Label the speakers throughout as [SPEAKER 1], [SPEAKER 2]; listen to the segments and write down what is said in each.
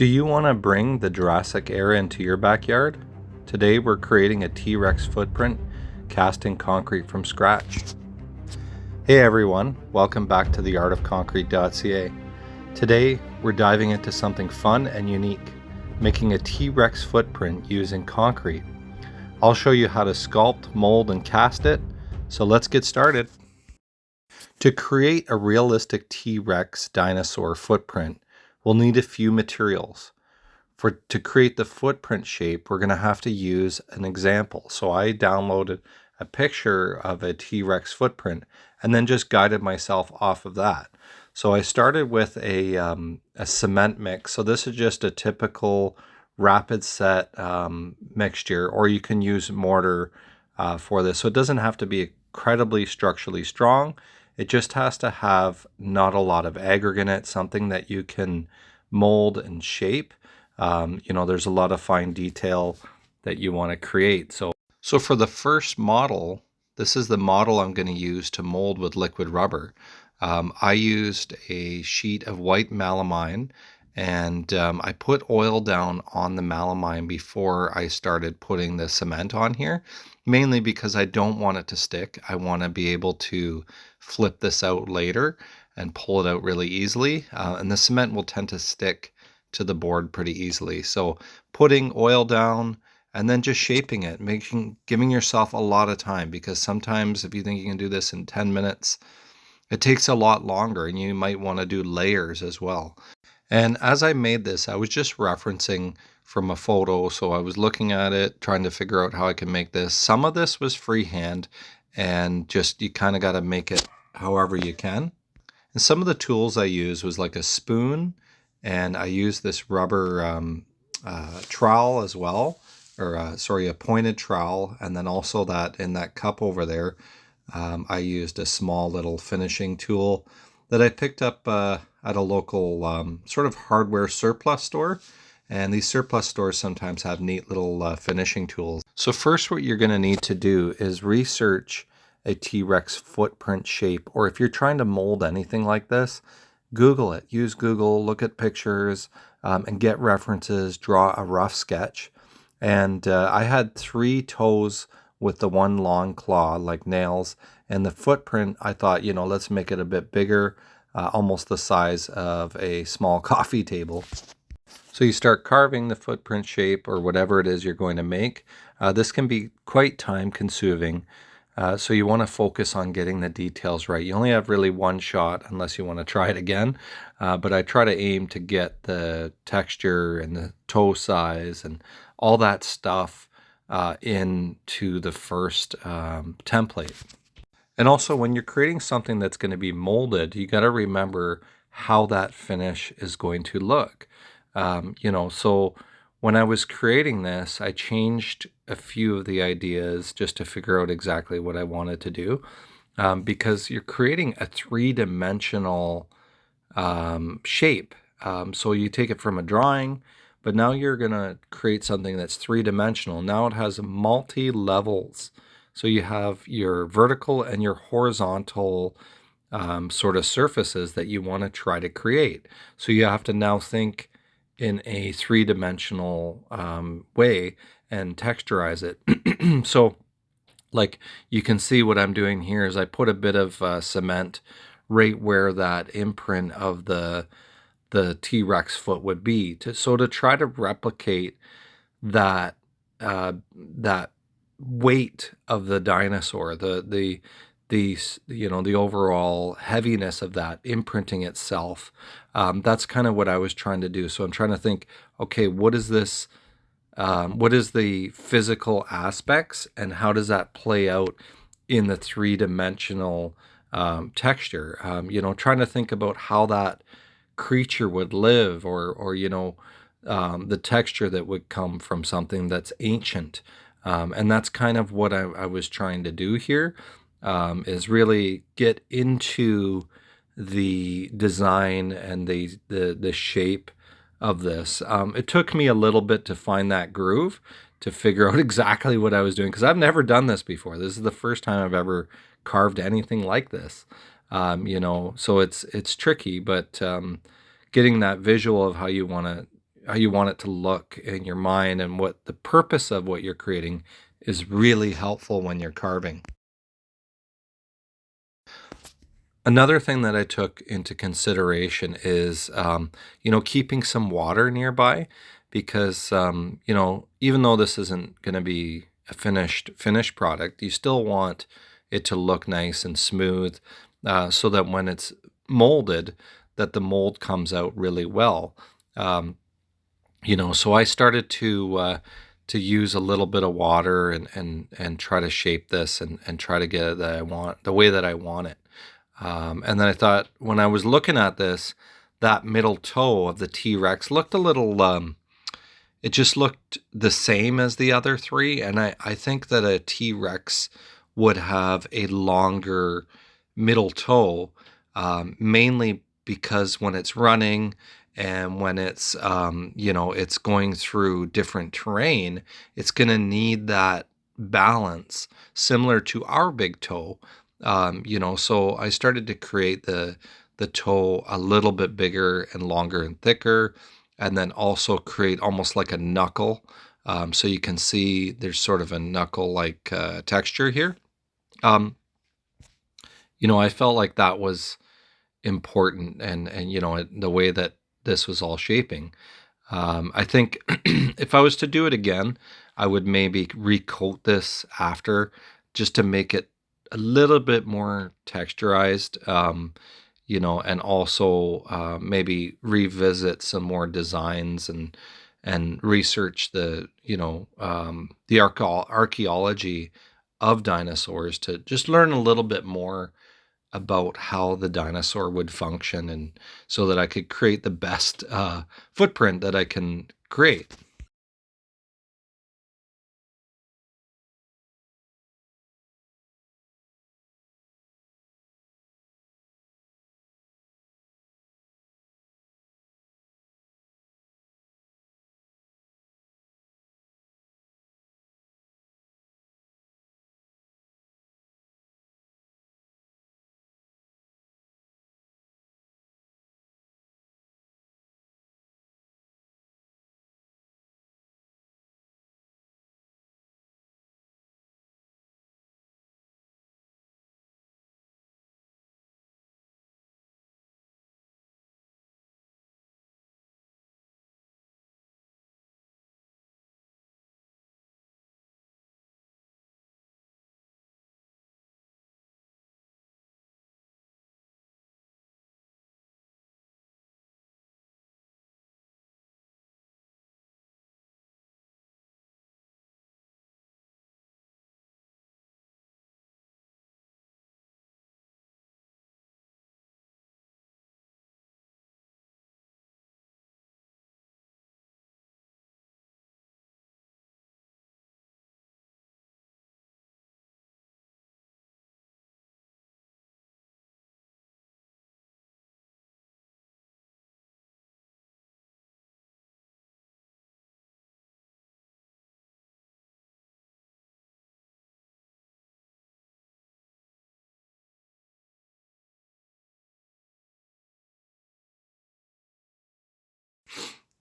[SPEAKER 1] Do you want to bring the Jurassic era into your backyard? Today we're creating a T-Rex footprint, casting concrete from scratch. Hey everyone, welcome back to theartofconcrete.ca. Today we're diving into something fun and unique, making a T-Rex footprint using concrete. I'll show you how to sculpt, mold, and cast it, so let's get started. To create a realistic T-Rex dinosaur footprint, we'll need a few materials. To create the footprint shape, we're going to have to use an example. So I downloaded a picture of a T-Rex footprint and then just guided myself off of that. So I started with a cement mix. So this is just a typical rapid set mixture, or you can use mortar for this. So it doesn't have to be incredibly structurally strong. It just has to have not a lot of aggregate in it, something that you can mold and shape. There's a lot of fine detail that you want to create. So for the first model, this is the model I'm going to use to mold with liquid rubber. I used a sheet of white melamine, and I put oil down on the melamine before I started putting the cement on here, mainly because I don't want it to stick. I want to be able to flip this out later and pull it out really easily, and the cement will tend to stick to the board pretty easily. So putting oil down and then just shaping it, giving yourself a lot of time, because sometimes if you think you can do this in 10 minutes, it takes a lot longer, and you might want to do layers as well. And as I made this, I was just referencing from a photo. So I was looking at it, trying to figure out how I can make this. Some of this was freehand, and just you kind of got to make it however you can. And some of the tools I used was like a spoon, and I used this rubber trowel as well, or a pointed trowel. And then also that in that cup over there, I used a small little finishing tool that I picked up at a local sort of hardware surplus store. And these surplus stores sometimes have neat little finishing tools. So first, what you're going to need to do is research a T-Rex footprint shape, or if you're trying to mold anything like this, Google it. Use Google, look at pictures, and get references, draw a rough sketch. And I had 3 toes with the one long claw, like nails, and the footprint, I thought, let's make it a bit bigger, almost the size of a small coffee table. So you start carving the footprint shape, or whatever it is you're going to make. This can be quite time consuming. So you want to focus on getting the details right. You only have really one shot unless you want to try it again. But I try to aim to get the texture and the toe size and all that stuff into the first template. And also, when you're creating something that's going to be molded, you got to remember how that finish is going to look. So when I was creating this, I changed a few of the ideas just to figure out exactly what I wanted to do, because you're creating a 3-dimensional shape. So you take it from a drawing, but now you're going to create something that's 3-dimensional. Now it has multi-levels. So you have your vertical and your horizontal sort of surfaces that you want to try to create. So you have to now think in a 3-dimensional way and texturize it. So like you can see what I'm doing here is I put a bit of cement right where that imprint of the T-Rex foot would be, to try to replicate that that weight of the dinosaur, the overall heaviness of that imprinting itself. That's kind of what I was trying to do. So I'm trying to think, okay, what is this? What is the physical aspects, and how does that play out in the 3-dimensional texture? Trying to think about how that creature would live, or the texture that would come from something that's ancient. And that's kind of what I was trying to do here, is really get into the design and the shape of this. It took me a little bit to find that groove, to figure out exactly what I was doing, because I've never done this before. This is the first time I've ever carved anything like this. So it's tricky, but getting that visual of how you want to you want it to look in your mind, and what the purpose of what you're creating is really helpful when you're carving. Another thing that I took into consideration is, keeping some water nearby, because, even though this isn't going to be a finished product, you still want it to look nice and smooth, so that when it's molded, that the mold comes out really well. Um, so I started to use a little bit of water, and try to shape this, and try to get it that I want the way that I want it. And then I thought, when I was looking at this, that middle toe of the T Rex looked a little, it just looked the same as the other three. And I think that a T Rex would have a longer middle toe, mainly because when it's running, and when it's going through different terrain, it's going to need that balance similar to our big toe. So I started to create the toe a little bit bigger and longer and thicker, and then also create almost like a knuckle. So you can see there's sort of a knuckle like texture here. Um, I felt like that was important, and the way that this was all shaping. I think if I was to do it again, I would maybe recoat this after, just to make it a little bit more texturized, and also maybe revisit some more designs, and research the archaeology of dinosaurs, to just learn a little bit more about how the dinosaur would function, and so that I could create the best footprint that I can create.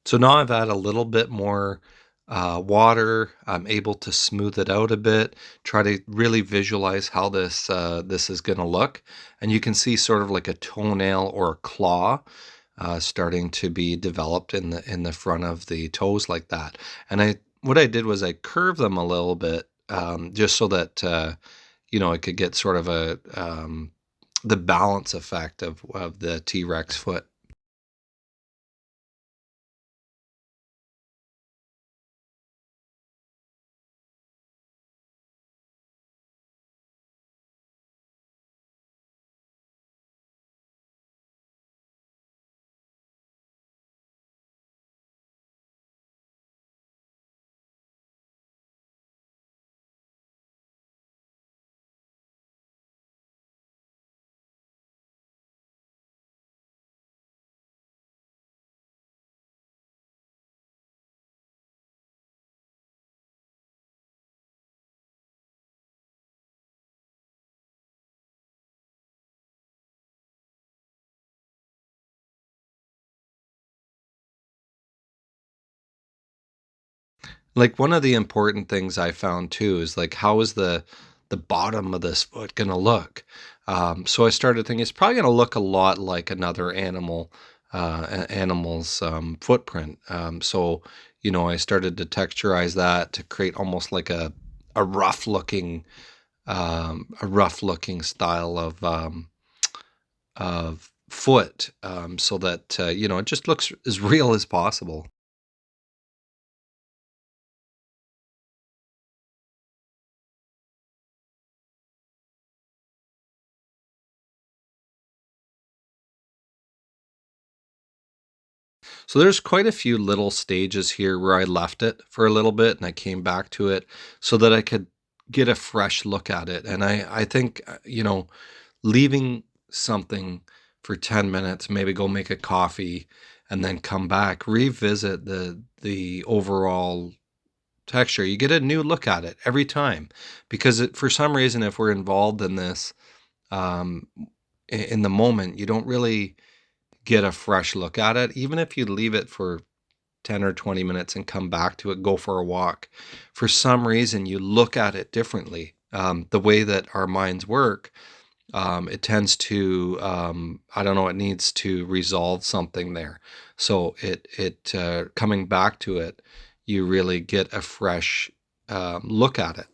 [SPEAKER 1] So now I've added a little bit more water. I'm able to smooth it out a bit, try to really visualize how this is going to look. And you can see sort of like a toenail or a claw starting to be developed in the front of the toes, like that. And what I did was I curved them a little bit, just so that it could get sort of the balance effect of the T Rex foot. Like one of the important things I found too is like how is the bottom of this foot gonna look? So I started thinking it's probably gonna look a lot like another animal's footprint. So I started to texturize that to create almost like a rough looking style of foot, so that it just looks as real as possible. So there's quite a few little stages here where I left it for a little bit and I came back to it so that I could get a fresh look at it. And I think, leaving something for 10 minutes, maybe go make a coffee and then come back, revisit the overall texture. You get a new look at it every time because for some reason, if we're involved in this um, in the moment, you don't really get a fresh look at it. Even if you leave it for 10 or 20 minutes and come back to it, go for a walk, for some reason you look at it differently. The way that our minds work, it tends to, I don't know, it needs to resolve something there. So it coming back to it, you really get a fresh look at it.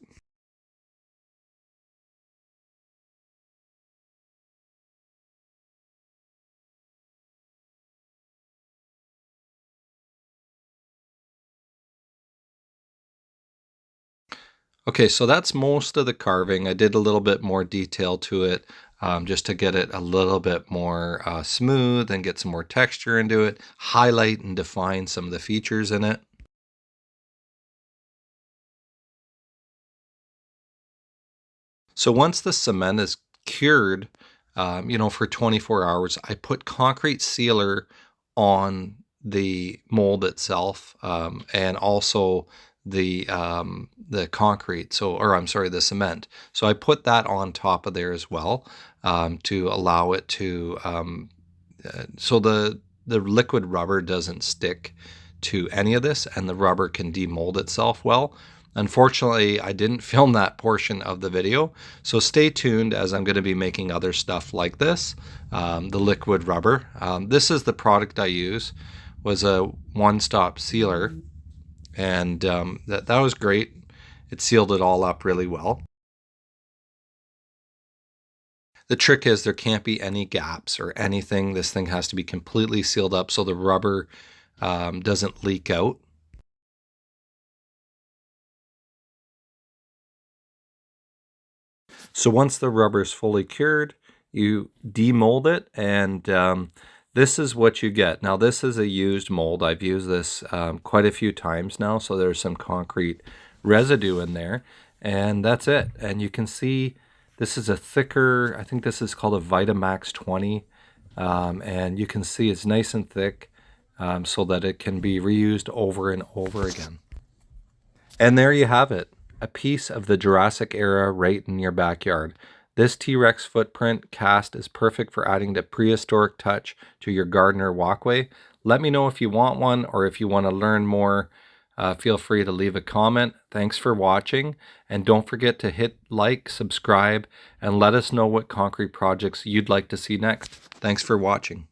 [SPEAKER 1] Okay, so that's most of the carving. I did a little bit more detail to it, just to get it a little bit more smooth and get some more texture into it, highlight and define some of the features in it. So once the cement is cured, for 24 hours, I put concrete sealer on the mold itself, and also the concrete. So, or I'm sorry, the cement. So I put that on top of there as well, to allow it to so the liquid rubber doesn't stick to any of this, and the rubber can demold itself well. Unfortunately, I didn't film that portion of the video, so stay tuned as I'm going to be making other stuff like this. The liquid rubber. This is the product I use. Was a one-stop sealer, and that was great. It sealed it all up really well. The trick is there can't be any gaps or anything. This thing has to be completely sealed up so the rubber doesn't leak out. So once the rubber is fully cured, you demold it, and this is what you get. Now this is a used mold. I've used this quite a few times now, so there's some concrete residue in there, and that's it. And you can see this is a thicker, I think this is called a Vitamax 20, and you can see it's nice and thick, so that it can be reused over and over again. And there you have it, a piece of the Jurassic era right in your backyard. This T-Rex footprint cast is perfect for adding the prehistoric touch to your garden or walkway. Let me know if you want one or if you want to learn more. Feel free to leave a comment. Thanks for watching, and don't forget to hit like, subscribe, and let us know what concrete projects you'd like to see next. Thanks for watching.